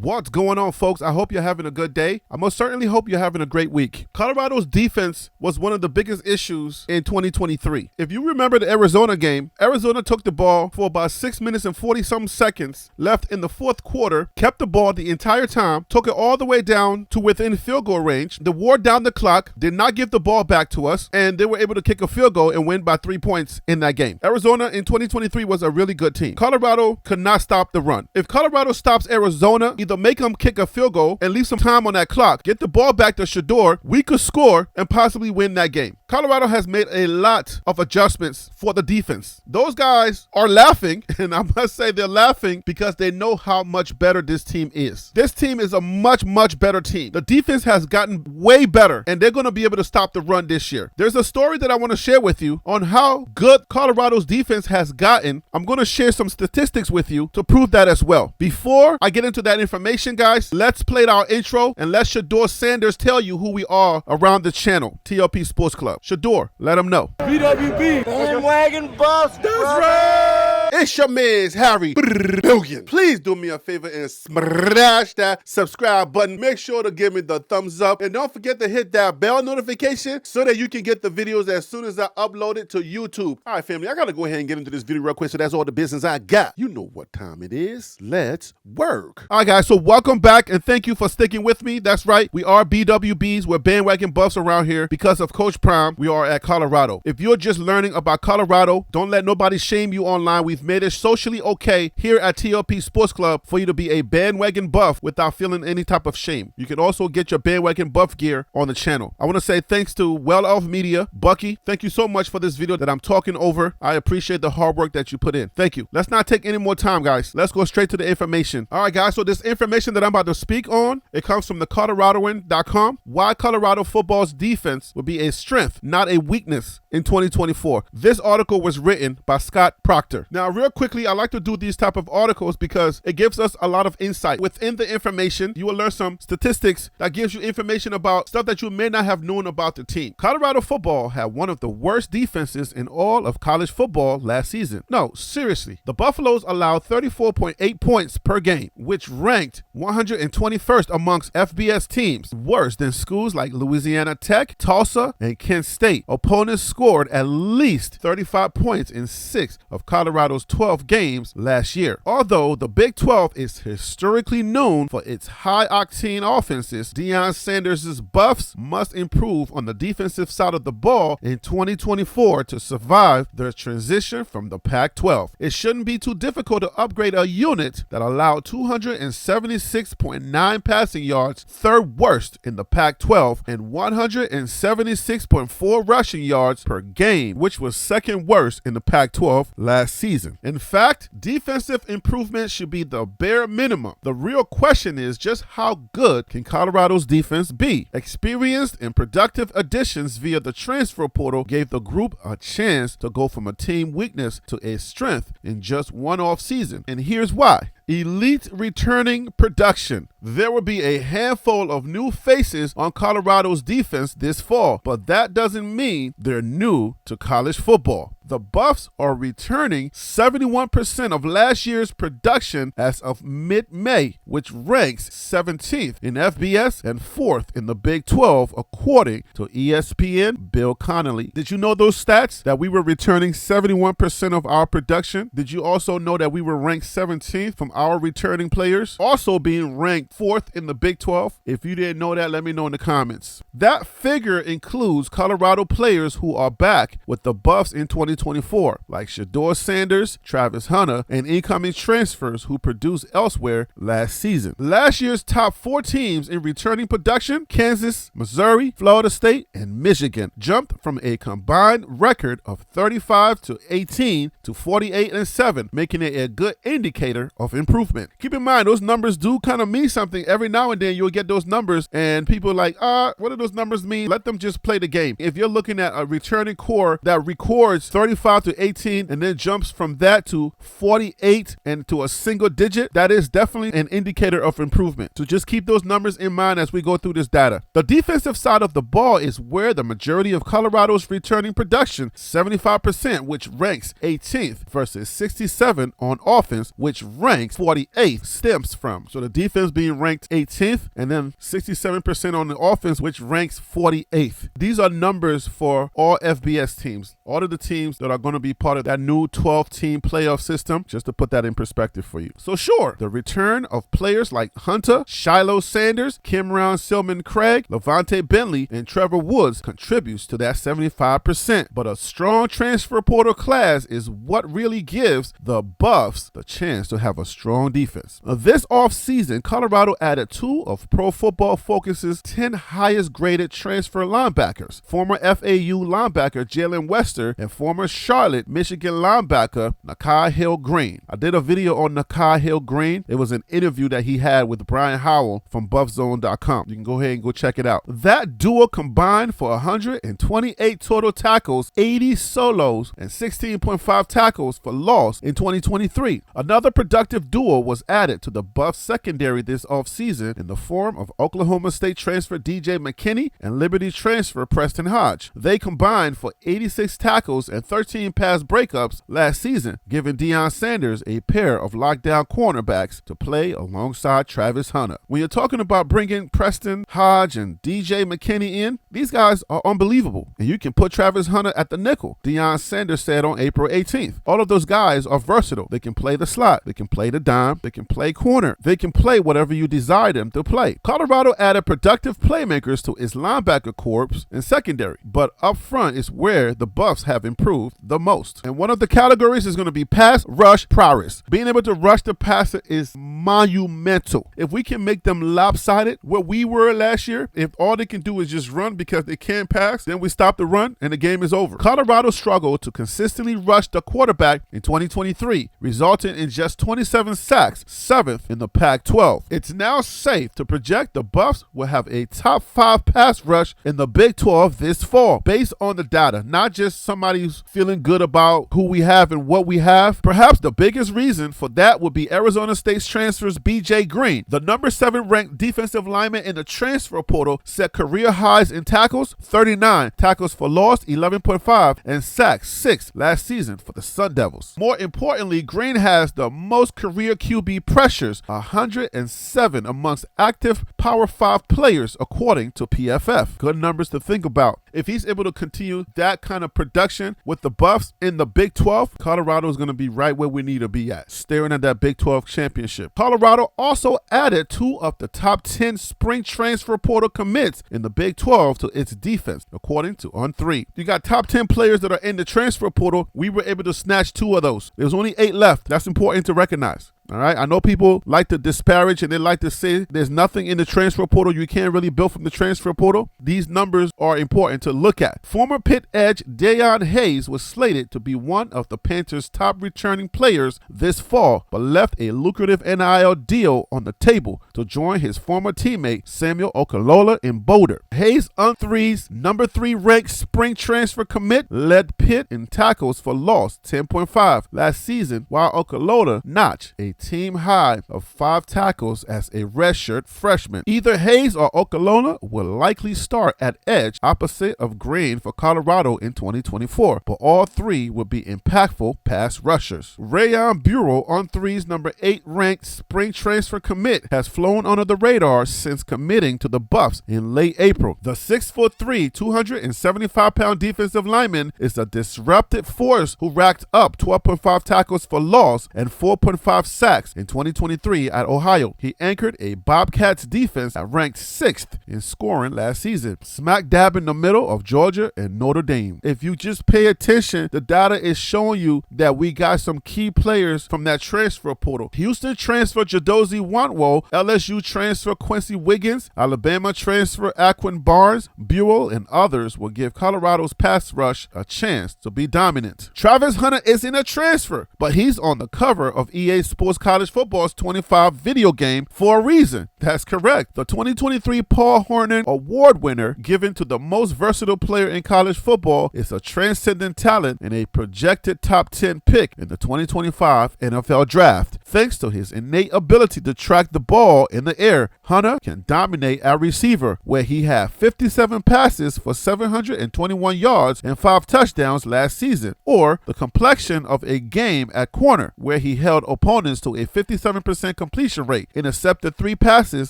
What's going on, folks? I hope you're having a good day. I most certainly hope you're having a great week. Colorado's defense was one of the biggest issues in 2023. If you remember the Arizona game, Arizona took the ball for about 6 minutes and 40-some seconds left in the fourth quarter, kept the ball the entire time, took it all the way down to within field goal range. They wore down the clock, did not give the ball back to us, and they were able to kick a field goal and win by 3 points in that game. Arizona in 2023 was a really good team. Colorado could not stop the run. If Colorado stops Arizona, either make them kick a field goal and leave some time on that clock, get the ball back to Shedeur, we could score and possibly win that game. Colorado has made a lot of adjustments for the defense. Those guys are laughing, and I must say they're laughing because they know how much better this team is. This team is a much, much better team. The defense has gotten way better, and they're going to be able to stop the run this year. There's a story that I want to share with you on how good Colorado's defense has gotten. I'm going to share some statistics with you to prove that as well. Before I get into that information, guys, let's play our intro and let Shedeur Sanders tell you who we are around the channel, TLP Sports Club. Shedeur, let him know. BWB, bandwagon buffs, That's right. It's your man's Harry Billion. Please do me a favor and smash that subscribe button. Make sure to give me the thumbs up. And don't forget to hit that bell notification so that you can get the videos as soon as I upload it to YouTube. All right, family, I got to go ahead and get into this video real quick. So that's all the business I got. You know what time it is. Let's work. All right, guys, so welcome back and thank you for sticking with me. That's right. We are BWBs. We're bandwagon buffs around here because of Coach Prime. We are at Colorado. If you're just learning about Colorado, don't let nobody shame you online. We've made it socially okay here at TLP Sports Club for you to be a bandwagon buff without feeling any type of shame. You can also get your bandwagon buff gear on the channel. I want to say thanks to Well Off Media, Bucky. Thank you so much for this video that I'm talking over. I appreciate the hard work that you put in. Thank you. Let's not take any more time, guys. Let's go straight to the information. All right, guys. So this information that I'm about to speak on, it comes from the Coloradoan.com. Why Colorado football's defense would be a strength, not a weakness in 2024. This article was written by Scott Proctor. Now, real quickly, I like to do these type of articles because it gives us a lot of insight. Within the information, you will learn some statistics that gives you information about stuff that you may not have known about the team. Colorado football had one of the worst defenses in all of college football last season. No, seriously. The Buffaloes allowed 34.8 points per game, which ranked 121st amongst FBS teams, worse than schools like Louisiana Tech, Tulsa, and Kent State. Opponents scored at least 35 points in 6 of Colorado's 12 games last year. Although the Big 12 is historically known for its high-octane offenses, Deion Sanders' Buffs must improve on the defensive side of the ball in 2024 to survive their transition from the Pac-12. It shouldn't be too difficult to upgrade a unit that allowed 276.9 passing yards, third worst in the Pac-12, and 176.4 rushing yards per game, which was second worst in the Pac-12 last season. In fact, defensive improvement should be the bare minimum. The real question is just how good can Colorado's defense be? Experienced and productive additions via the transfer portal gave the group a chance to go from a team weakness to a strength in just one off season. And here's why. Elite returning production. There will be a handful of new faces on Colorado's defense this fall, but that doesn't mean they're new to college football. The Buffs are returning 71% of last year's production as of mid-May, which ranks 17th in FBS and 4th in the Big 12, according to ESPN Bill Connolly. Did you know those stats? That we were returning 71% of our production? Did you also know that we were ranked 17th from our returning players? Also being ranked 4th in the Big 12? If you didn't know that, let me know in the comments. That figure includes Colorado players who are back with the Buffs in 2024, like Shedeur Sanders, Travis Hunter, and incoming transfers who produced elsewhere last season. Last year's top 4 teams in returning production, Kansas, Missouri, Florida State, and Michigan, jumped from a combined record of 35-18 to 48-7, making it a good indicator of improvement. Keep in mind, those numbers do kind of mean something. Every now and then you'll get those numbers and people are like, what do those numbers mean? Let them just play the game. If you're looking at a returning core that records 35-18 and then jumps from that to 48 and to a single digit, that is definitely an indicator of improvement. So just keep those numbers in mind as we go through this data. The defensive side of the ball is where the majority of Colorado's returning production, 75%, which ranks 18th versus 67 on offense, which ranks 48th, stems from. So the defense being being ranked 18th, and then 67% on the offense, which ranks 48th. These are numbers for all FBS teams, all of the teams that are going to be part of that new 12-team playoff system, just to put that in perspective for you. So sure, the return of players like Hunter, Shiloh Sanders, Kimron Silman Craig, Levante Bentley, and Trevor Woods contributes to that 75%. But a strong transfer portal class is what really gives the Buffs the chance to have a strong defense. This offseason, Colorado added 2 of Pro Football Focus's 10 highest graded transfer linebackers, former FAU linebacker Jalen Wester and former Charlotte, Michigan linebacker Nakai Hill-Green. I did a video on Nakai Hill-Green. It was an interview that he had with Brian Howell from BuffZone.com. You can go ahead and go check it out. That duo combined for 128 total tackles, 80 solos, and 16.5 tackles for loss in 2023. Another productive duo was added to the Buffs secondary this offseason in the form of Oklahoma State transfer DJ McKinney and Liberty transfer Preston Hodge. They combined for 86 tackles and 13 pass breakups last season, giving Deion Sanders a pair of lockdown cornerbacks to play alongside Travis Hunter. When you're talking about bringing Preston Hodge and DJ McKinney in, these guys are unbelievable, and you can put Travis Hunter at the nickel. Deion Sanders said on April 18th, all of those guys are versatile. They can play the slot, they can play the dime, they can play corner, they can play whatever you desire them to play. Colorado added productive playmakers to its linebacker corps and secondary, but up front is where the Buffs have improved the most. And one of the categories is going to be pass rush prowess. Being able to rush the passer is monumental. If we can make them lopsided where we were last year, if all they can do is just run because they can't pass, then we stop the run and the game is over. Colorado struggled to consistently rush the quarterback in 2023, resulting in just 27 sacks, 7th in the Pac-12. It's now safe to project the Buffs will have a top 5 pass rush in the Big 12 this fall, based on the data, not just somebody who's feeling good about who we have and what we have. Perhaps the biggest reason for that would be Arizona State's transfers BJ Green. The number 7 ranked defensive lineman in the transfer portal set career highs in tackles, 39, tackles for loss, 11.5, and sacks, 6 last season for the Sun Devils. More importantly, Green has the most career QB pressures, 107 amongst active Power 5 players, according to PFF. Good numbers to think about. If he's able to continue that kind of production with the Buffs in the Big 12, Colorado is going to be right where we need to be at, staring at that Big 12 championship. Colorado also added 2 of the top 10 spring transfer portal commits in the Big 12 to its defense, according to On3. You got top 10 players that are in the transfer portal. We were able to snatch 2 of those. There's only 8 left. That's important to recognize. All right, I know people like to disparage and they like to say there's nothing in the transfer portal. You can't really build from the transfer portal. These numbers are important to look at. Former Pitt edge Deion Hayes was slated to be one of the Panthers' top returning players this fall, but left a lucrative NIL deal on the table to join his former teammate Samuel Okalola in Boulder. Hayes, On3's number 3 ranked spring transfer commit, led Pitt in tackles for loss, 10.5 last season, while Okalola notched a team high of 5 tackles as a redshirt freshman. Either Hayes or Okalola will likely start at edge opposite of Green for Colorado in 2024, but all 3 will be impactful pass rushers. Rayon Bureau, On3's number 8 ranked spring transfer commit, has flown under the radar since committing to the Buffs in late April. The 6'3", 275-pound defensive lineman is a disruptive force who racked up 12.5 tackles for loss and 4.5 sacks in 2023 at Ohio. He anchored a Bobcats defense that ranked 6th in scoring last season, smack dab in the middle of Georgia and Notre Dame. If you just pay attention, the data is showing you that we got some key players from that transfer portal. Houston transfer Jadozi Wantwo, LSU transfer Quincy Wiggins, Alabama transfer Aquin Barnes, Buell, and others will give Colorado's pass rush a chance to be dominant. Travis Hunter isn't a transfer, but he's on the cover of EA Sports College Football's 25 video game for a reason. That's correct. The 2023 Paul Hornung Award winner, given to the most versatile versatile player in college football, is a transcendent talent and a projected top 10 pick in the 2025 NFL Draft. Thanks to his innate ability to track the ball in the air, Hunter can dominate at receiver, where he had 57 passes for 721 yards and 5 touchdowns last season, or the complexion of a game at corner, where he held opponents to a 57% completion rate, intercepted 3 passes,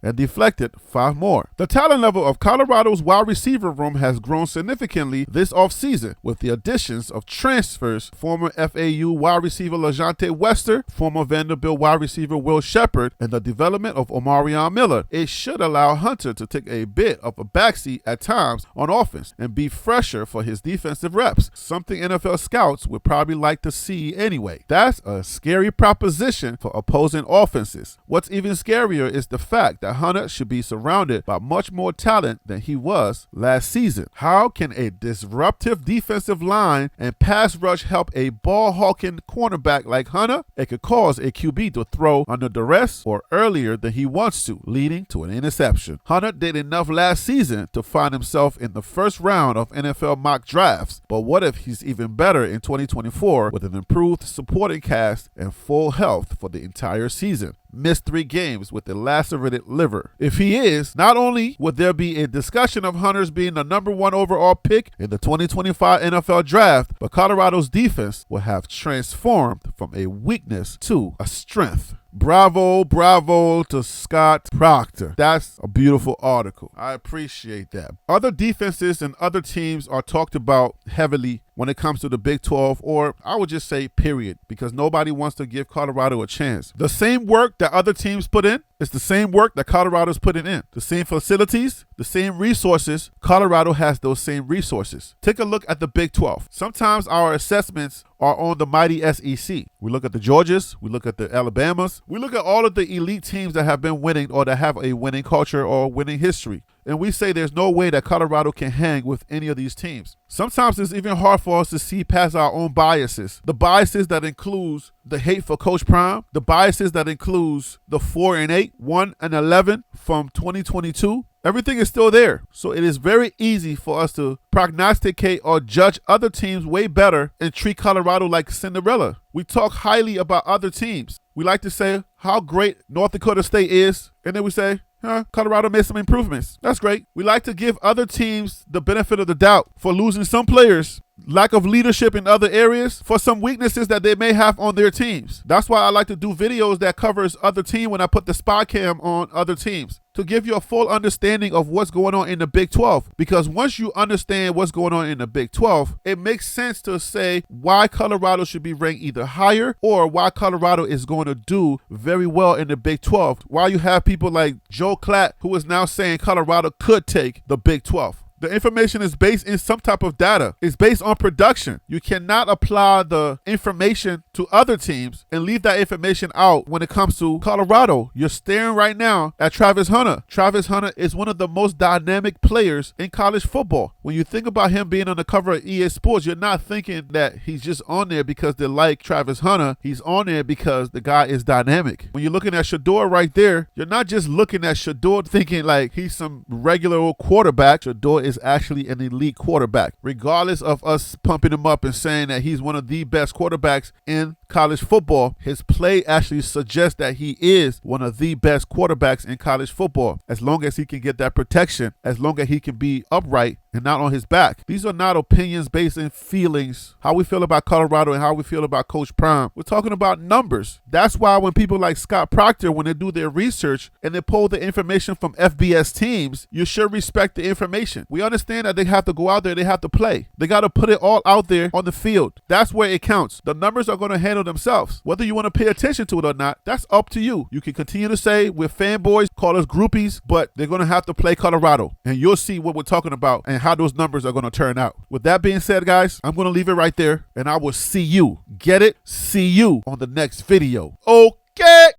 and deflected 5 more. The talent level of Colorado's wide receiver room has grown significantly this offseason with the additions of transfers, former FAU wide receiver LaJohntay Wester, former Vanderbilt wide receiver Will Shepard, and the development of Omarion Miller. It should allow Hunter to take a bit of a backseat at times on offense and be fresher for his defensive reps, something NFL scouts would probably like to see anyway. That's a scary proposition for opposing offenses. What's even scarier is the fact that Hunter should be surrounded by much more talent than he was last season. How can a disruptive defensive line and pass rush help a ball-hawking cornerback like Hunter? It could cause a QB to throw under duress or earlier than he wants to, leading to an interception. Hunter did enough last season to find himself in the first round of NFL mock drafts, but what if he's even better in 2024 with an improved supporting cast and full health for the entire season? Missed 3 games with a lacerated liver. If he is, not only would there be a discussion of Hunter's being the number 1 overall pick in the 2025 NFL Draft, but Colorado's defense will have transformed from a weakness to a strength. Bravo, bravo to Scott Proctor. That's a beautiful article. I appreciate that. Other defenses and other teams are talked about heavily when it comes to the Big 12, or I would just say period, because nobody wants to give Colorado a chance. The same work that other teams put in is the same work that Colorado's putting in. The same facilities, the same resources. Colorado has those same resources. Take a look at the Big 12. Sometimes our assessments are on the mighty SEC. We look at the Georgias, we look at the Alabamas, we look at all of the elite teams that have been winning or that have a winning culture or winning history. And we say there's no way that Colorado can hang with any of these teams. Sometimes it's even hard for us to see past our own biases. The biases that includes the hate for Coach Prime, the biases that includes the 4-8, 1-11 from 2022. Everything is still there. So it is very easy for us to prognosticate or judge other teams way better and treat Colorado like Cinderella. We talk highly about other teams. We like to say how great North Dakota State is, and then we say, Colorado made some improvements. That's great. We like to give other teams the benefit of the doubt for losing some players, lack of leadership in other areas, for some weaknesses that they may have on their teams. That's why I like to do videos that covers other team when I put the spy cam on other teams, to give you a full understanding of what's going on in the Big 12. Because once you understand what's going on in the Big 12, it makes sense to say why Colorado should be ranked either higher or why Colorado is going to do very well in the Big 12. Why you have people like Joe Klatt, who is now saying Colorado could take the Big 12. The information is based in some type of data. It's based on production. You cannot apply the information to other teams and leave that information out when it comes to Colorado. You're staring right now at Travis Hunter. Travis Hunter is one of the most dynamic players in college football. When you think about him being on the cover of EA Sports, you're not thinking that he's just on there because they like Travis Hunter. He's on there because the guy is dynamic. When you're looking at Shedeur right there, you're not just looking at Shedeur thinking like he's some regular old quarterback. Shedeur is actually an elite quarterback. Regardless of us pumping him up and saying that he's one of the best quarterbacks in college football, his play actually suggests that he is one of the best quarterbacks in college football, as long as he can get that protection, as long as he can be upright and not on his back. These are not opinions based in feelings, how we feel about Colorado and how we feel about Coach Prime. We're talking about numbers. That's why when people like Scott Proctor, when they do their research and they pull the information from FBS teams, you should respect the information. We understand that they have to go out there, they have to play. They got to put it all out there on the field. That's where it counts. The numbers are going to handle themselves. Whether you want to pay attention to it or not, that's up to you. You can continue to say we're fanboys, call us groupies, but they're going to have to play Colorado. And you'll see what we're talking about and how those numbers are going to turn out. With that being said, guys, I'm going to leave it right there, and I will see you. Get it? See you on the next video. Okay.